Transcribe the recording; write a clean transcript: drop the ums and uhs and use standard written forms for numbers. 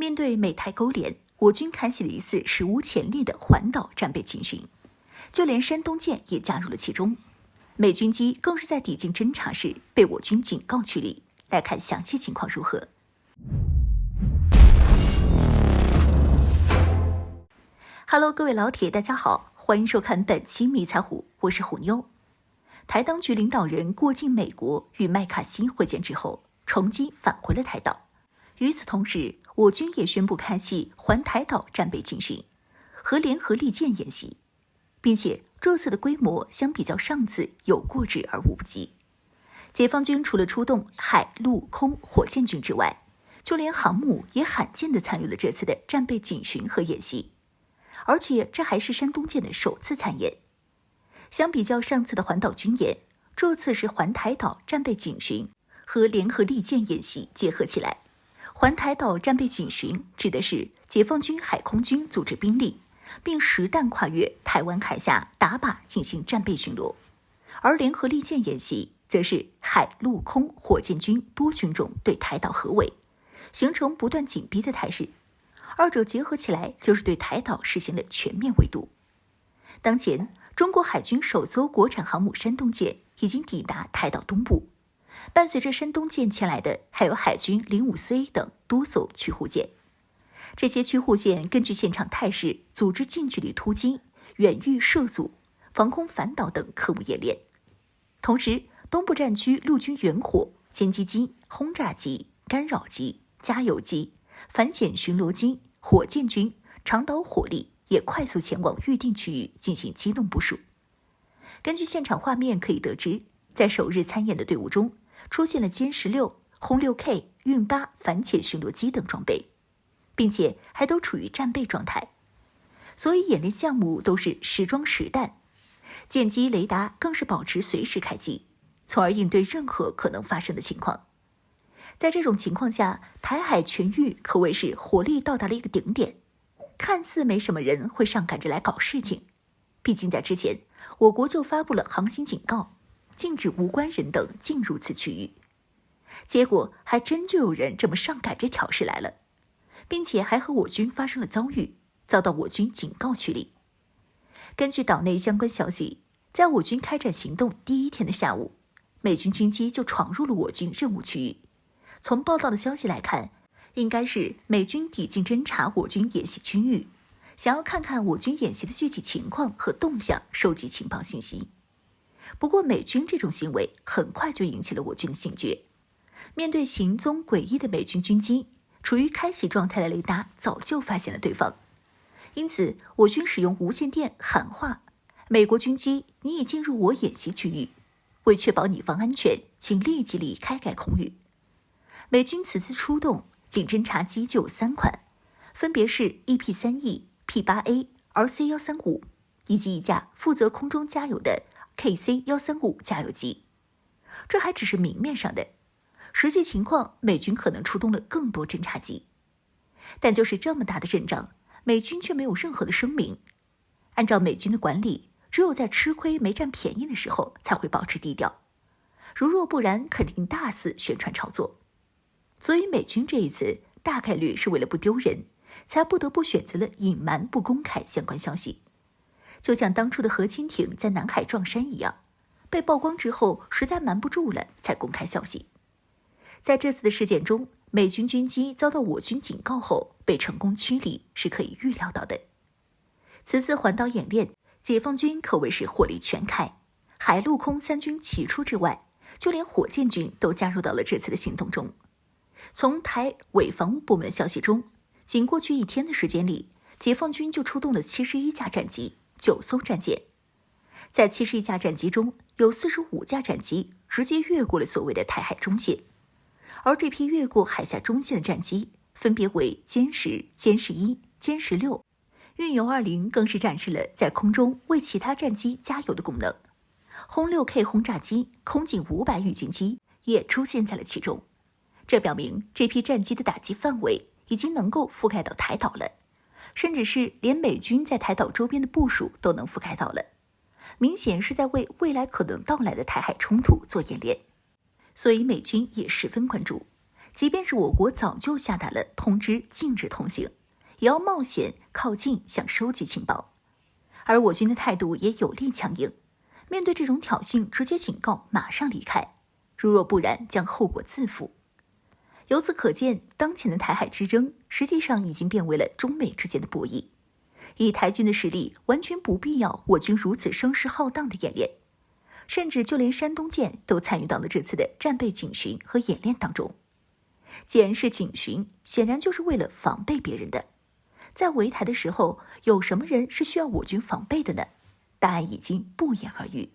面对美台勾连，我军开启了一次史无前例的环岛战备进行，就连山东舰也加入了其中。美军机更是在抵近侦察时被我军警告驱离。来看详细情况如何。Hello， 各位老铁，大家好，欢迎收看本期迷彩虎，我是虎妞。台当局领导人过境美国与麦卡锡会见之后，乘机返回了台岛。与此同时，我军也宣布开启环台岛战备进行和联合利剑演习，并且这次的规模相比较上次有过之而无不及。解放军除了出动海陆空火箭军之外，就连航母也罕见地参与了这次的战备警巡和演习，而且这还是山东舰的首次参演。相比较上次的环岛军演，这次是环台岛战备警巡和联合利剑演习结合起来。环台岛战备警巡指的是解放军海空军组织兵力，并实弹跨越台湾海峡打靶进行战备巡逻，而联合利剑演习则是海陆空火箭军多军种对台岛合围，形成不断紧逼的态势。二者结合起来，就是对台岛实行了全面围堵。当前，中国海军首艘国产航母山东舰已经抵达台岛东部，伴随着山东舰前来的还有海军054A 等多艘驱护舰。这些驱护舰根据现场态势组织近距离突击、远域涉阻、防空反导等科目演练。同时，东部战区陆军远火、歼击机、轰炸机、干扰机、加油机、反潜巡逻机、火箭军、长岛火力也快速前往预定区域进行机动部署。根据现场画面可以得知，在首日参演的队伍中，出现了歼16、轰6K、运8反潜巡逻机等装备，并且还都处于战备状态。所以演练项目都是实装实弹，舰机雷达更是保持随时开机，从而应对任何可能发生的情况。在这种情况下，台海全域可谓是火力到达了一个顶点，看似没什么人会上赶着来搞事情。毕竟在之前，我国就发布了航行警告，禁止无关人等进入此区域。结果还真就有人这么上赶着挑事来了，并且还和我军发生了遭遇，遭到我军警告驱离。根据岛内相关消息，在我军开展行动第一天的下午，美军军机就闯入了我军任务区域。从报道的消息来看，应该是美军抵近侦察我军演习区域，想要看看我军演习的具体情况和动向，收集情报信息。不过美军这种行为很快就引起了我军的警觉。面对行踪诡异的美军军机，处于开启状态的雷达早就发现了对方，因此我军使用无线电喊话：美国军机，你已进入我演习区域，为确保你方安全，请立即离开该空域。美军此次出动警侦察机就有3款，分别是 EP3E、P8A、RC135，以及一架负责空中加油的 KC135加油机。这还只是明面上的，实际情况美军可能出动了更多侦察机。但就是这么大的阵仗，美军却没有任何的声明。按照美军的管理，只有在吃亏没占便宜的时候才会保持低调，如若不然肯定大肆宣传炒作。所以美军这一次大概率是为了不丢人，才不得不选择了隐瞒不公开相关消息。就像当初的核潜艇在南海撞山一样，被曝光之后实在瞒不住了才公开消息。在这次的事件中，美军军机遭到我军警告后被成功驱离是可以预料到的。此次环岛演练，解放军可谓是火力全开，海陆空3军齐出之外，就连火箭军都加入到了这次的行动中。从台委防务部门的消息中，仅过去1天的时间里，解放军就出动了71架战机、9艘战舰。在71架战机中，有45架战机直接越过了所谓的台海中线，而这批越过海峡中线的战机分别为歼10、歼11、歼16，运油20更是展示了在空中为其他战机加油的功能。轰6K 轰炸机、空警500预警机也出现在了其中。这表明这批战机的打击范围已经能够覆盖到台岛了，甚至是连美军在台岛周边的部署都能覆盖到了，明显是在为未来可能到来的台海冲突做演练。所以美军也十分关注，即便是我国早就下达了通知禁止通行，也要冒险靠近想收集情报。而我军的态度也有力强硬，面对这种挑衅，直接警告马上离开，如若不然将后果自负。由此可见，当前的台海之争实际上已经变为了中美之间的博弈。以台军的实力，完全不必要我军如此声势浩荡的演练，甚至就连山东舰都参与到了这次的战备警巡和演练当中。既然是警巡，显然就是为了防备别人的。在围台的时候，有什么人是需要我军防备的呢？答案已经不言而喻。